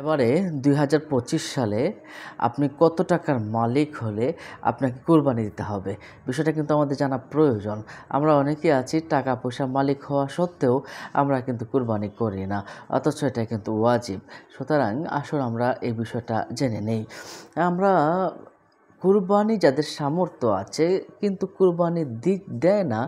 এবারে ২০২৫ সালে আপনি কত টাকার মালিক হলে আপনাকে কোরবানি দিতে হবে? বিষয়টা কিন্তু আমাদের জানা প্রয়োজন। আমরা অনেকেই আছি টাকা পয়সার মালিক হওয়া সত্ত্বেও আমরা কিন্তু কোরবানি করি না। অথচ এটা কিন্তু ওয়াজিব। সুতরাং আসুন আমরা এই বিষয়টা জেনে নেই। আমরা কুরবানি যাদের সামর্থ্য আছে কিন্তু কুরবানির দিক দেয় না,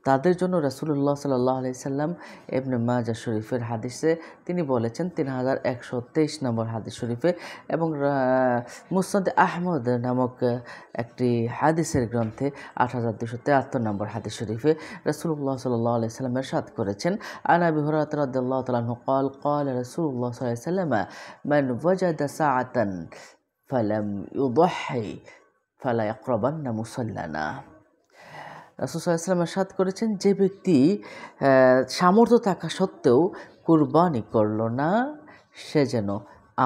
তাদের জন্য রাসূলুল্লাহ সাল্লাল্লাহু আলাইহি সাল্লাম ইবনে মাজাহ শরীফের হাদিসে তিনি বলেছেন 3123 নম্বর হাদিস শরীফে এবং মুসনাদ আহমদ নামক একটি হাদিসের গ্রন্থে 8273 নম্বর হাদিস শরীফে রাসূলুল্লাহ সাল্লাল্লাহু আলাইহি সাল্লাম ইরশাদ করেছেন, আন আবি হুরায়রা রাদিয়াল্লাহু তাআলা আনহু قال قال রাসূলুল্লাহ সাল্লাল্লাহু আলাইহি সাল্লাম মান ওয়াজাদা সাআতান ফালাম ইউদহি ফালা ইয়াকরাবান্না মুসাল্লানা। রাসূল সাল্লাল্লাহু আলাইহি ওয়াসাল্লাম ইরশাদ করেছেন, যে ব্যক্তি সামর্থ্য থাকা সত্ত্বেও কুরবানি করল না, সে যেন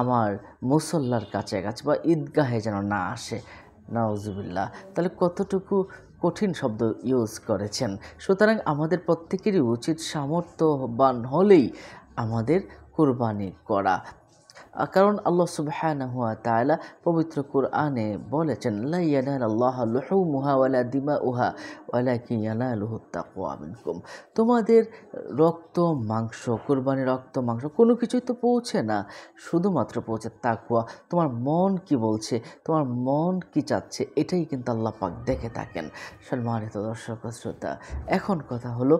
আমার মুসল্লার কাছে বা ঈদগাহে যেন না আসে। নাউজুবিল্লাহ। তাহলে কতটুকু কঠিন শব্দ ইউজ করেছেন। সুতরাং আমাদের প্রত্যেকেরই উচিত সামর্থ্যবান হলেই আমাদের কুরবানি করা। কারণ আল্লাহ সুবহানাহু ওয়া তাআলা পবিত্র কুরআনে বলেছেন, লা ইয়ানালাল্লাহু লুহুমুহা ওয়ালা দিমাউহা ওয়ালাকিন ইয়ানালুহুত তাকওয়া মিনকুম। তোমাদের রক্ত মাংস, কুরবানির রক্ত মাংস কোনো কিছুই তো পৌঁছে না, শুধুমাত্র পৌঁছে তাকওয়া। তোমার মন কি বলছে, তোমার মন কি চাচ্ছে, এটাই কিন্তু আল্লাহ পাক দেখে থাকেন। সম্মানিত দর্শক ও শ্রোতা, এখন কথা হলো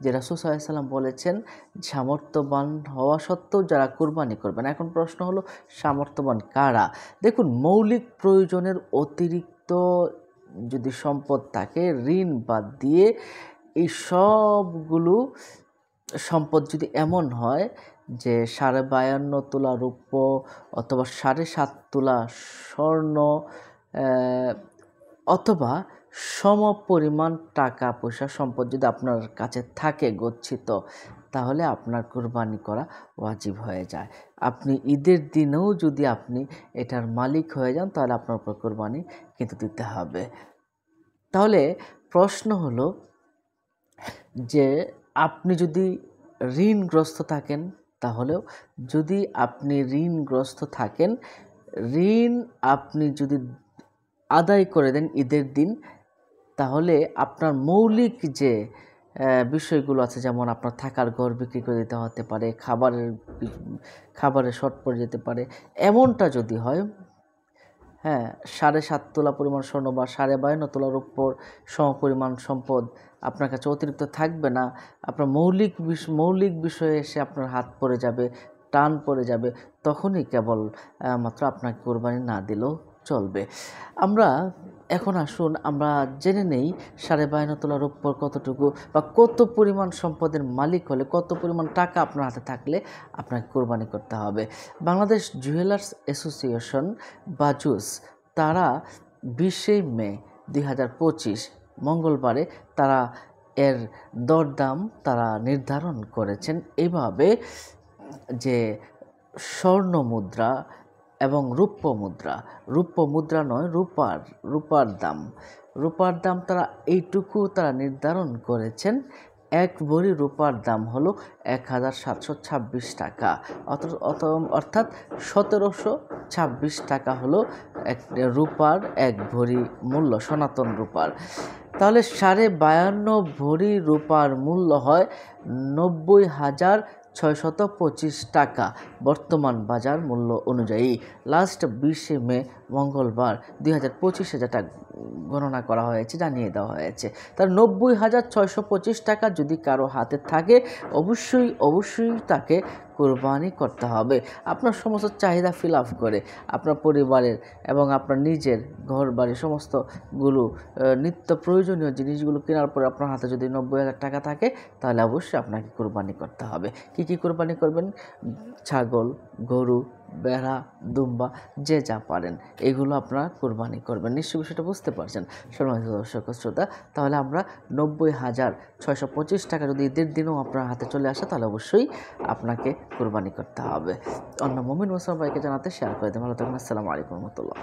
যে রাসূল সাল্লাল্লাহু আলাইহি ওয়াসাল্লাম বলেছেন সামর্থ্যবান হওয়া সত্ত্বেও যারা কুরবানি করবেন। এখন প্রশ্ন হলো সামর্থ্যবান কারা? দেখুন, মৌলিক প্রয়োজনের অতিরিক্ত যদি সম্পদ থাকে, ঋণ বাদ দিয়ে এই সবগুলো সম্পদ যদি এমন হয় যে 52.5 তোলা রৌপ্য অথবা 7.5 তোলা স্বর্ণ অথবা সমপরিমাণ টাকা পয়সা সম্পদ যদি আপনার কাছে থাকে গচ্ছিত, তাহলে আপনার কুরবানি করা ওয়াজিব হয়ে যায়। আপনি ঈদের দিনেও যদি আপনি এটার মালিক হয়ে যান, তাহলে আপনার উপর কুরবানি কিন্তু দিতে হবে। তাহলে প্রশ্ন হলো যে আপনি যদি ঋণগ্রস্ত থাকেন, তাহলেও যদি আপনি ঋণগ্রস্ত থাকেন, ঋণ আপনি যদি আদায় করে দেন ঈদের দিন, তাহলে আপনার মৌলিক যে বিষয়গুলো আছে, যেমন আপনার থাকার ঘর বিক্রি করে দিতে হতে পারে, খাবারের শর্ট পড়ে যেতে পারে, এমনটা যদি হয়, 7.5 তোলা পরিমাণ স্বর্ণ বা 52.5 তোলার উপর সমপরিমাণ সম্পদ আপনার কাছে অতিরিক্ত থাকবে না, আপনার মৌলিক বিষয়ে এসে আপনার হাত পড়ে যাবে, টান পড়ে যাবে, তখনই কেবল মাত্র আপনাকে কোরবানি না দিলেও চলবে। এখন আসুন আমরা জেনে নেই 52.5 তোলার উপর কতটুকু বা কত পরিমাণ সম্পদের মালিক হলে, কত পরিমাণ টাকা আপনার হাতে থাকলে আপনাকে কোরবানি করতে হবে। বাংলাদেশ জুয়েলার্স অ্যাসোসিয়েশন বাজুস, তারা 20 মে 2025 মঙ্গলবারে তারা এর দরদাম তারা নির্ধারণ করেছেন এইভাবে যে স্বর্ণ মুদ্রা এবং রৌপ্য মুদ্রা নয়, রূপার দাম তারা এইটুকু তারা নির্ধারণ করেছেন, 1 ভরি রূপার দাম হলো 1726 টাকা, অর্থাৎ 1726 টাকা হলো রূপার 1 ভরি মূল্য, সনাতন রূপার। তাহলে 52.5 ভরি রূপার মূল্য হয় 90,625 টাকা বর্তমান বাজার মূল্য অনুযায়ী। লাস্ট 20 মে মঙ্গলবার 2025 যেটা গণনা করা হয়েছে, জানিয়ে দেওয়া হয়েছে। তার 90,625 টাকা যদি কারো হাতে থাকে, অবশ্যই তাকে কোরবানি করতে হবে। আপনার সমস্ত চাহিদা ফিল আপ করে আপনার পরিবারের এবং আপনার নিজের ঘর বাড়ি সমস্তগুলো নিত্য প্রয়োজনীয় জিনিসগুলো কেনার পরে আপনার হাতে যদি 90,000 টাকা থাকে, তাহলে অবশ্যই আপনাকে কোরবানি করতে হবে। কি কোরবানি করবেন? ছাগল, গরু, ভেড়া, দুম্বা, যে যা পারেন এগুলো আপনারা কোরবানি করবেন। নিশ্চয়ই বিষয়টা বুঝতে পারছেন সম্মানিত দর্শক ও শ্রোতা। তাহলে আমরা 90,625 টাকা যদি ঈদের দিনও আপনার হাতে চলে আসে, তাহলে অবশ্যই আপনাকে কোরবানি করতে হবে। অন্য মুমিন মুসলমান ভাইকে জানাতে শেয়ার করে দেন। ভালো থাকবেন। আসসালামু আলাইকুম ওয়া রাহমাতুল্লাহ।